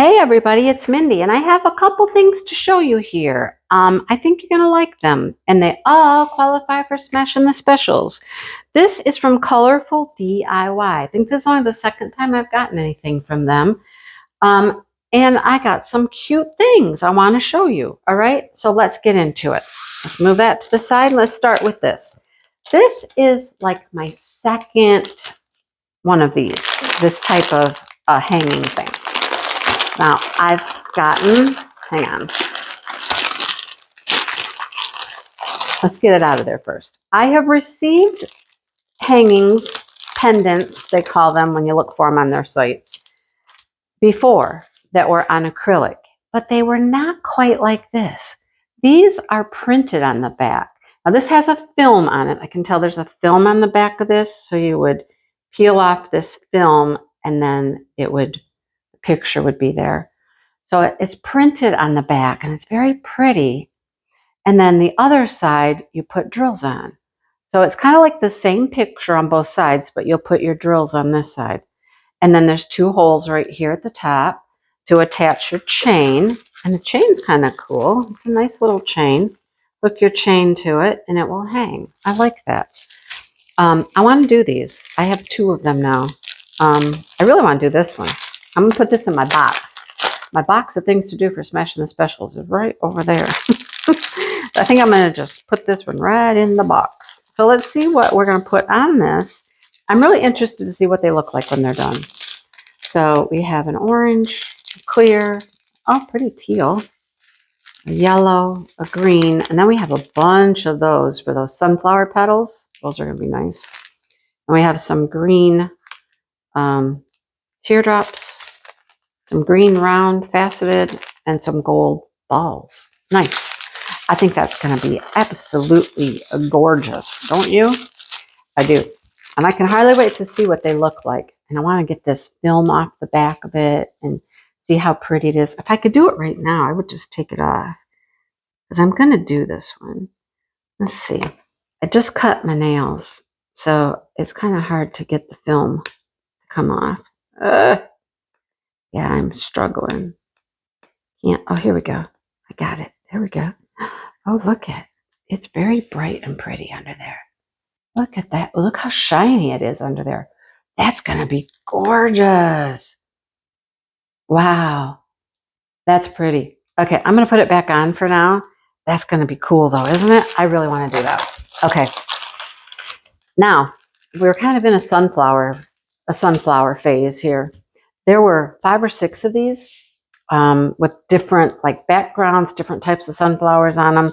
Hey everybody, it's Mindy, and I have a couple things to show you here. I think you're going to like them, and they all qualify for smashing the specials. This is from Colorfuldiy. I think this is only the second time I've gotten anything from them. And I got some cute things I want to show you. All right, so let's get into it. Let's move that to the side, and let's start with this. This is like my second one of these, this type of hanging thing. Now, I've gotten, hang on. Let's get it out of there first. I have received hangings, pendants, they call them when you look for them on their sites, before that were on acrylic, but they were not quite like this. These are printed on the back. Now, this has a film on it. I can tell there's a film on the back of this, so you would peel off this film and then the picture would be there. So it's printed on the back and it's very pretty. And then the other side, you put drills on. So it's kind of like the same picture on both sides, but you'll put your drills on this side. And then there's two holes right here at the top to attach your chain. And the chain's kind of cool. It's a nice little chain. Hook your chain to it and it will hang. I like that. I want to do these. I have two of them now. I really want to do this one. I'm going to put this in my box. My box of things to do for smashing the specials is right over there. I think I'm going to just put this one right in the box. So let's see what we're going to put on this. I'm really interested to see what they look like when they're done. So we have an orange, a clear, oh, pretty teal, a yellow, a green, and then we have a bunch of those for those sunflower petals. Those are going to be nice. And we have some green teardrops, some green round faceted, and some gold balls. Nice. I think that's going to be absolutely gorgeous, don't you? I do. And I can hardly wait to see what they look like. And I want to get this film off the back of it and see how pretty it is. If I could do it right now, I would just take it off. Because I'm going to do this one. Let's see. I just cut my nails, so it's kind of hard to get the film to come off. Yeah, I'm struggling. Can't. Oh, here we go. I got it. There we go. Oh, look at it. It's very bright and pretty under there. Look at that. Look how shiny it is under there. That's going to be gorgeous. Wow. That's pretty. Okay, I'm going to put it back on for now. That's going to be cool, though, isn't it? I really want to do that. Okay. Now, we're kind of in a sunflower phase here. There were 5 or 6 of these with different backgrounds, different types of sunflowers on them.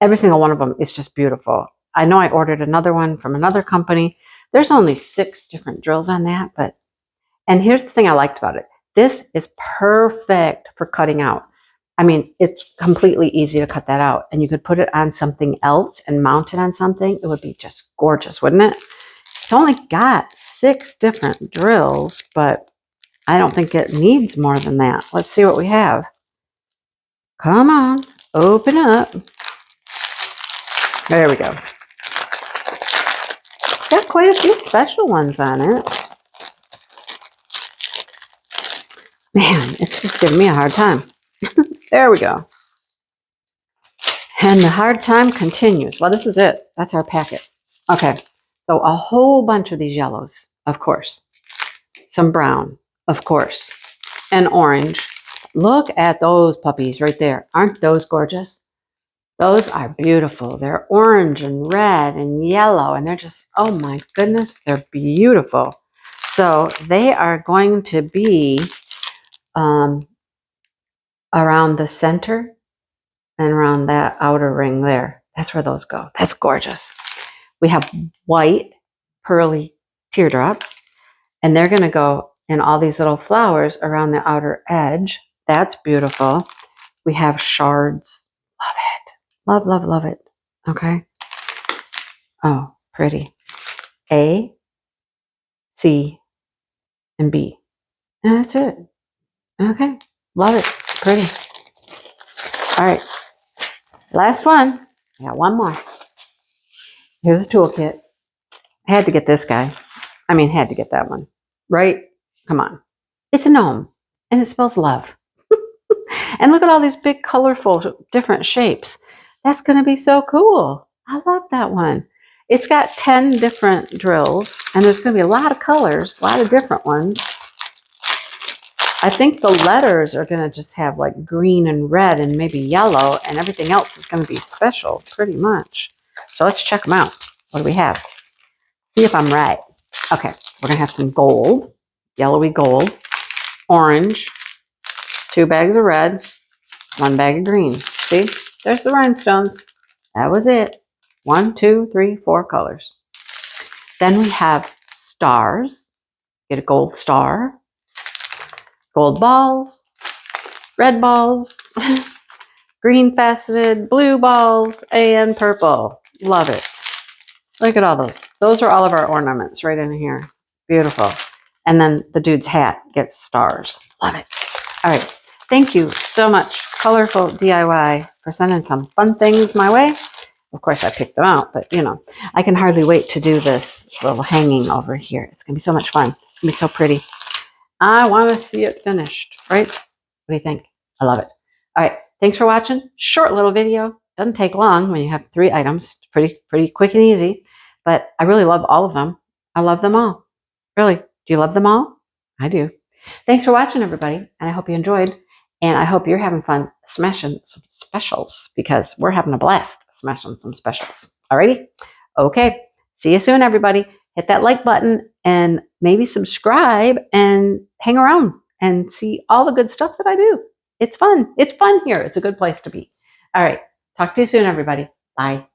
Every single one of them is just beautiful. I know I ordered another one from another company. There's only 6 different drills on that, and here's the thing I liked about it. This is perfect for cutting out. I mean, it's completely easy to cut that out, and you could put it on something else and mount it on something. It would be just gorgeous, wouldn't it? It's only got 6 different drills, but I don't think it needs more than that. Let's see what we have. Come on, open up. There we go. It's got quite a few special ones on it. Man, it's just giving me a hard time. There we go. And the hard time continues. Well, this is it. That's our packet. Okay, so a whole bunch of these yellows, of course. Some brown, of course. And orange. Look at those puppies right there. Aren't those gorgeous? Those are beautiful. They're orange and red and yellow, and they're just, oh my goodness, they're beautiful. So they are going to be around the center and around that outer ring there. That's where those go. That's gorgeous. We have white pearly teardrops, and they're going to go in all these little flowers around the outer edge. That's beautiful. We have shards. Love it. Love, love, love it. Okay. Oh, pretty. A, C, and B. And that's it. Okay. Love it. Pretty. All right. Last one. I got one more. Here's a toolkit. I had to get this guy. I mean, had to get that one. Right? Come on. It's a gnome. and it spells love. And look at all these big, colorful, different shapes. That's going to be so cool. I love that one. It's got 10 different drills, and there's going to be a lot of colors, a lot of different ones. I think the letters are going to just have like green and red and maybe yellow, and everything else is going to be special pretty much. So let's check them out. What do we have? See if I'm right. Okay, we're going to have some gold, yellowy gold, orange, 2 bags of red, 1 bag of green. See, there's the rhinestones. That was it. 1, 2, 3, 4 colors. Then we have stars. Get a gold star, gold balls, red balls, green faceted, blue balls, and purple. Love it. Look at all those. Those are all of our ornaments right in here. Beautiful. And then the dude's hat gets stars. Love it. All right. Thank you so much, Colorful DIY, for sending some fun things my way. Of course, I picked them out, but, you know, I can hardly wait to do this little hanging over here. It's going to be so much fun. It's going to be so pretty. I want to see it finished, right? What do you think? I love it. All right. Thanks for watching. Short little video. Doesn't take long when you have 3 items. Pretty quick and easy. But I really love all of them. I love them all. Really. Do you love them all? I do. Thanks for watching, everybody. And I hope you enjoyed. And I hope you're having fun smashing some specials, because we're having a blast smashing some specials. Alrighty? Okay. See you soon, everybody. Hit that like button and maybe subscribe and hang around and see all the good stuff that I do. It's fun. It's fun here. It's a good place to be. All right. Talk to you soon, everybody. Bye.